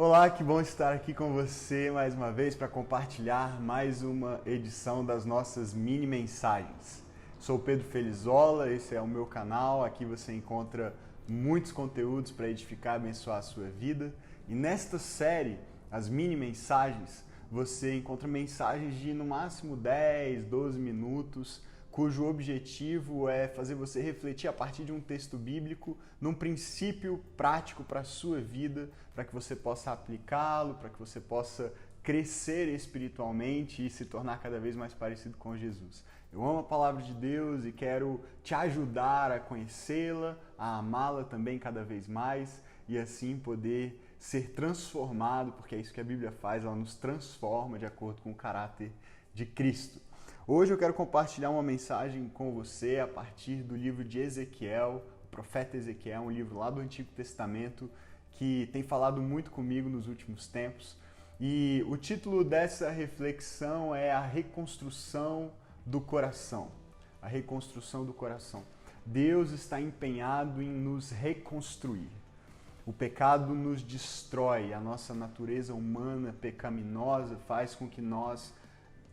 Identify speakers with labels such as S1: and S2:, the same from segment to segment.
S1: Olá, que bom estar aqui com você mais uma vez para compartilhar mais uma edição das nossas mini mensagens. Sou Pedro Felizola, esse é o meu canal, aqui você encontra muitos conteúdos para edificar e abençoar a sua vida. E nesta série, as mini mensagens, você encontra mensagens de no máximo 10, 12 minutos, cujo objetivo é fazer você refletir a partir de um texto bíblico num princípio prático para a sua vida, para que você possa aplicá-lo, para que você possa crescer espiritualmente e se tornar cada vez mais parecido com Jesus. Eu amo a palavra de Deus e quero te ajudar a conhecê-la, a amá-la também cada vez mais e assim poder ser transformado, porque é isso que a Bíblia faz, ela nos transforma de acordo com o caráter de Cristo. Hoje eu quero compartilhar uma mensagem com você a partir do livro de Ezequiel, o profeta Ezequiel, um livro lá do Antigo Testamento que tem falado muito comigo nos últimos tempos. E o título dessa reflexão é A Reconstrução do Coração. A reconstrução do coração. Deus está empenhado em nos reconstruir. O pecado nos destrói, a nossa natureza humana pecaminosa faz com que nós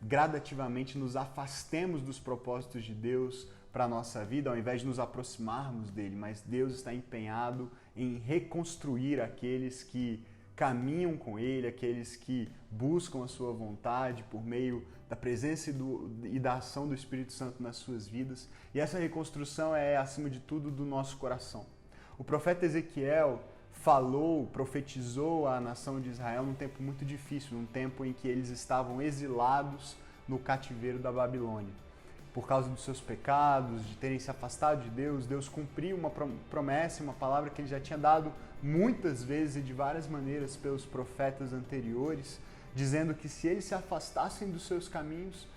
S1: gradativamente nos afastemos dos propósitos de Deus para a nossa vida, ao invés de nos aproximarmos dele, mas Deus está empenhado em reconstruir aqueles que caminham com ele, aqueles que buscam a sua vontade por meio da presença e da ação do Espírito Santo nas suas vidas. E essa reconstrução é, acima de tudo, do nosso coração. O profeta Ezequiel profetizou à nação de Israel num tempo muito difícil, num tempo em que eles estavam exilados no cativeiro da Babilônia. Por causa dos seus pecados, de terem se afastado de Deus, Deus cumpriu uma promessa, uma palavra que ele já tinha dado muitas vezes e de várias maneiras pelos profetas anteriores, dizendo que se eles se afastassem dos seus caminhos,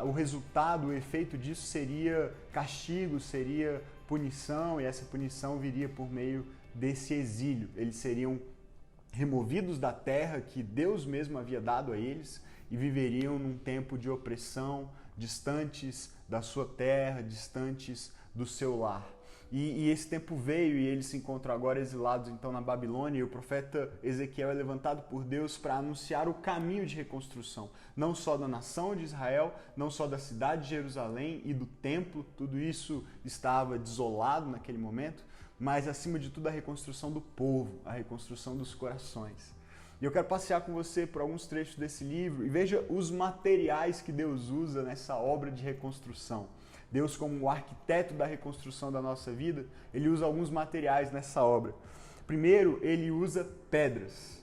S1: o resultado, o efeito disso seria castigo, seria punição, e essa punição viria por meio desse exílio. Eles seriam removidos da terra que Deus mesmo havia dado a eles e viveriam num tempo de opressão, distantes da sua terra, distantes do seu lar. E esse tempo veio e eles se encontram agora exilados então na Babilônia, e o profeta Ezequiel é levantado por Deus para anunciar o caminho de reconstrução, não só da nação de Israel, não só da cidade de Jerusalém e do templo, tudo isso estava desolado naquele momento, mas acima de tudo a reconstrução do povo, a reconstrução dos corações. E eu quero passear com você por alguns trechos desse livro e veja os materiais que Deus usa nessa obra de reconstrução. Deus, como o arquiteto da reconstrução da nossa vida, ele usa alguns materiais nessa obra. Primeiro, ele usa pedras.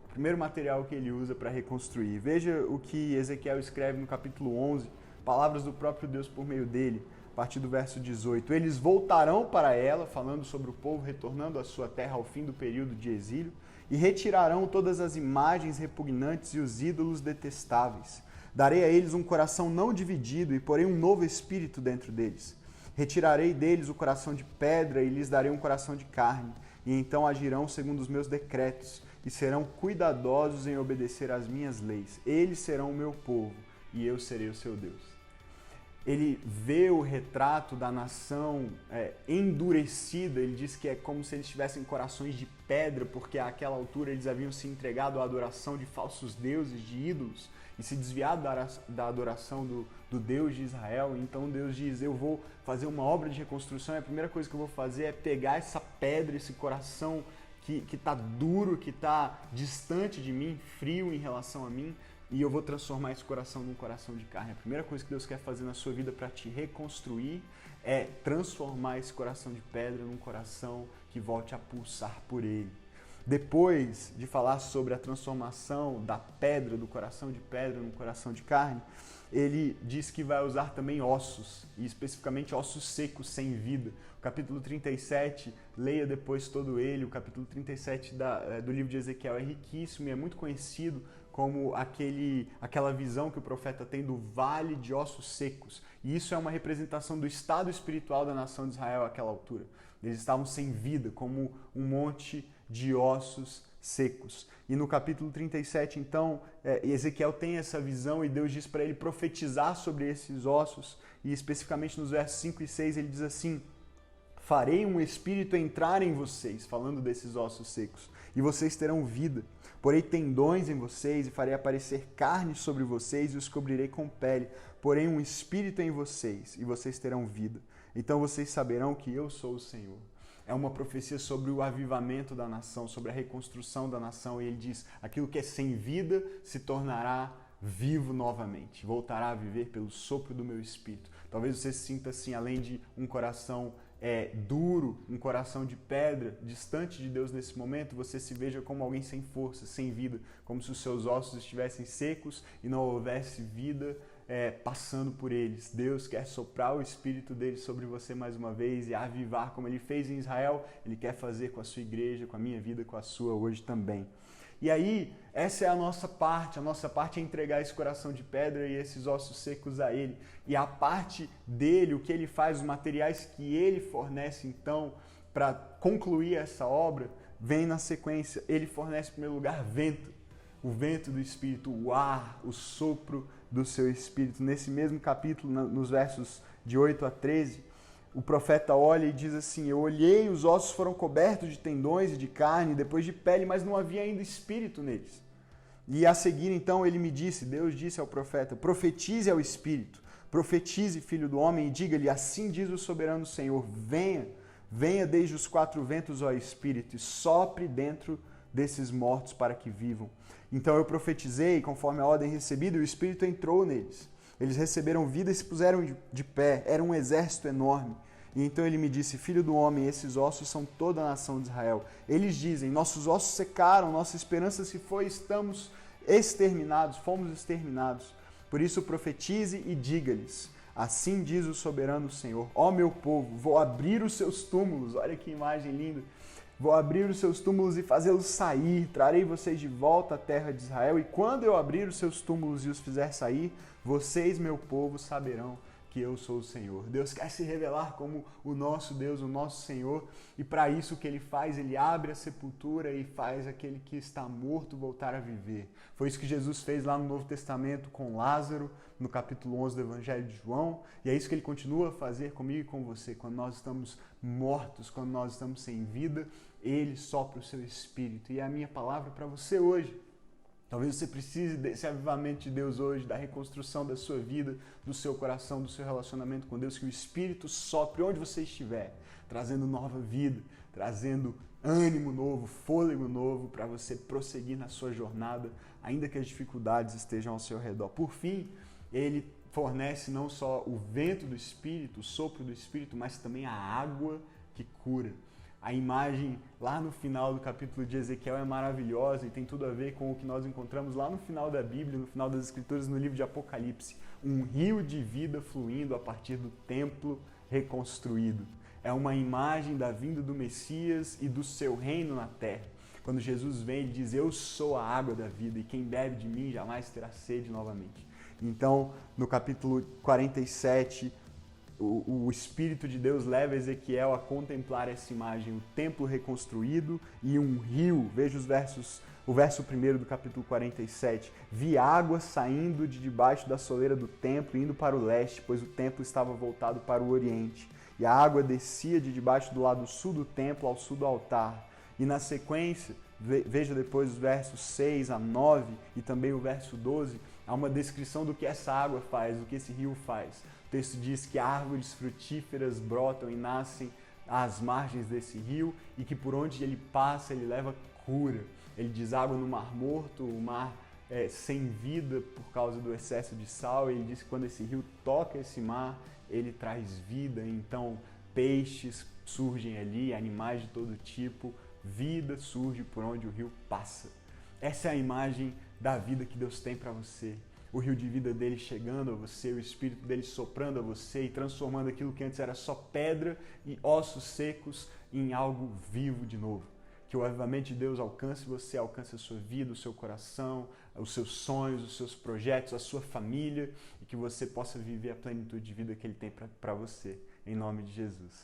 S1: O primeiro material que ele usa para reconstruir. Veja o que Ezequiel escreve no capítulo 11, palavras do próprio Deus por meio dele, a partir do verso 18. Eles voltarão para ela, falando sobre o povo retornando à sua terra ao fim do período de exílio, e retirarão todas as imagens repugnantes e os ídolos detestáveis. Darei a eles um coração não dividido e porei um novo espírito dentro deles. Retirarei deles o coração de pedra e lhes darei um coração de carne, e então agirão segundo os meus decretos e serão cuidadosos em obedecer às minhas leis. Eles serão o meu povo e eu serei o seu Deus. Ele vê o retrato da nação endurecida, ele diz que é como se eles tivessem corações de pedra, porque àquela altura eles haviam se entregado à adoração de falsos deuses, de ídolos, e se desviado da adoração do Deus de Israel. Então Deus diz, eu vou fazer uma obra de reconstrução, e a primeira coisa que eu vou fazer é pegar essa pedra, esse coração que está duro, que está distante de mim, frio em relação a mim, e eu vou transformar esse coração num coração de carne. A primeira coisa que Deus quer fazer na sua vida para te reconstruir é transformar esse coração de pedra num coração que volte a pulsar por Ele. Depois de falar sobre a transformação da pedra, do coração de pedra num coração de carne, ele diz que vai usar também ossos, e especificamente ossos secos, sem vida. O capítulo 37, leia depois todo ele, o capítulo 37 do livro de Ezequiel é riquíssimo e é muito conhecido como aquela visão que o profeta tem do vale de ossos secos. E isso é uma representação do estado espiritual da nação de Israel àquela altura. Eles estavam sem vida, como um monte de ossos secos. E no capítulo 37, então, Ezequiel tem essa visão e Deus diz para ele profetizar sobre esses ossos, e especificamente nos versos 5 e 6 ele diz assim: Farei um espírito entrar em vocês, falando desses ossos secos, e vocês terão vida. Porei tendões em vocês e farei aparecer carne sobre vocês e os cobrirei com pele. Porém um espírito em vocês e vocês terão vida. Então vocês saberão que eu sou o Senhor. É uma profecia sobre o avivamento da nação, sobre a reconstrução da nação. E ele diz, aquilo que é sem vida se tornará vivo novamente. Voltará a viver pelo sopro do meu espírito. Talvez você se sinta assim, além de um coração duro, um coração de pedra, distante de Deus nesse momento, você se veja como alguém sem força, sem vida, como se os seus ossos estivessem secos e não houvesse vida passando por eles. Deus quer soprar o Espírito dele sobre você mais uma vez e avivar como ele fez em Israel, ele quer fazer com a sua igreja, com a minha vida, com a sua hoje também. E aí, essa é a nossa parte é entregar esse coração de pedra e esses ossos secos a Ele. E a parte dele, o que Ele faz, os materiais que Ele fornece, então, para concluir essa obra, vem na sequência. Ele fornece, em primeiro lugar, vento. O vento do Espírito, o ar, o sopro do seu Espírito. Nesse mesmo capítulo, nos versos de 8 a 13, o profeta olha e diz assim, eu olhei, os ossos foram cobertos de tendões e de carne, depois de pele, mas não havia ainda espírito neles. E a seguir, então, ele me disse, Deus disse ao profeta, profetize ao Espírito, profetize, filho do homem, e diga-lhe, assim diz o soberano Senhor, venha desde os quatro ventos, ó Espírito, e sopre dentro desses mortos para que vivam. Então eu profetizei, conforme a ordem recebida, e o Espírito entrou neles. Eles receberam vida e se puseram de pé. Era um exército enorme. E então ele me disse, filho do homem, esses ossos são toda a nação de Israel. Eles dizem, nossos ossos secaram, nossa esperança se foi, estamos exterminados, fomos exterminados. Por isso profetize e diga-lhes, assim diz o soberano Senhor, ó meu povo, vou abrir os seus túmulos. Olha que imagem linda. Vou abrir os seus túmulos e fazê-los sair, trarei vocês de volta à terra de Israel, e quando eu abrir os seus túmulos e os fizer sair, vocês, meu povo, saberão que eu sou o Senhor. Deus quer se revelar como o nosso Deus, o nosso Senhor, e para isso o que Ele faz, Ele abre a sepultura e faz aquele que está morto voltar a viver. Foi isso que Jesus fez lá no Novo Testamento com Lázaro, no capítulo 11 do Evangelho de João, e é isso que Ele continua a fazer comigo e com você. Quando nós estamos mortos, quando nós estamos sem vida, Ele sopra o seu Espírito. E é a minha palavra para você hoje. Talvez você precise desse avivamento de Deus hoje, da reconstrução da sua vida, do seu coração, do seu relacionamento com Deus, que o Espírito sopre onde você estiver, trazendo nova vida, trazendo ânimo novo, fôlego novo para você prosseguir na sua jornada, ainda que as dificuldades estejam ao seu redor. Por fim, Ele fornece não só o vento do Espírito, o sopro do Espírito, mas também a água que cura. A imagem lá no final do capítulo de Ezequiel é maravilhosa e tem tudo a ver com o que nós encontramos lá no final da Bíblia, no final das Escrituras, no livro de Apocalipse. Um rio de vida fluindo a partir do templo reconstruído. É uma imagem da vinda do Messias e do seu reino na terra. Quando Jesus vem, Ele diz, eu sou a água da vida e quem bebe de mim jamais terá sede novamente. Então, no capítulo 47, o Espírito de Deus leva Ezequiel a contemplar essa imagem, o templo reconstruído e um rio. Veja o verso 1 do capítulo 47. Vi água saindo de debaixo da soleira do templo, indo para o leste, pois o templo estava voltado para o oriente. E a água descia de debaixo do lado sul do templo ao sul do altar. E na sequência, veja depois os versos 6 a 9 e também o verso 12, há uma descrição do que essa água faz, do que esse rio faz. O texto diz que árvores frutíferas brotam e nascem às margens desse rio e que por onde ele passa ele leva cura. Ele deságua no Mar Morto, o mar sem vida por causa do excesso de sal. Ele diz que quando esse rio toca esse mar, ele traz vida. Então peixes surgem ali, animais de todo tipo, vida surge por onde o rio passa. Essa é a imagem da vida que Deus tem para você. O rio de vida dele chegando a você, o Espírito dele soprando a você e transformando aquilo que antes era só pedra e ossos secos em algo vivo de novo. Que o avivamento de Deus alcance você, alcance a sua vida, o seu coração, os seus sonhos, os seus projetos, a sua família e que você possa viver a plenitude de vida que Ele tem para você. Em nome de Jesus.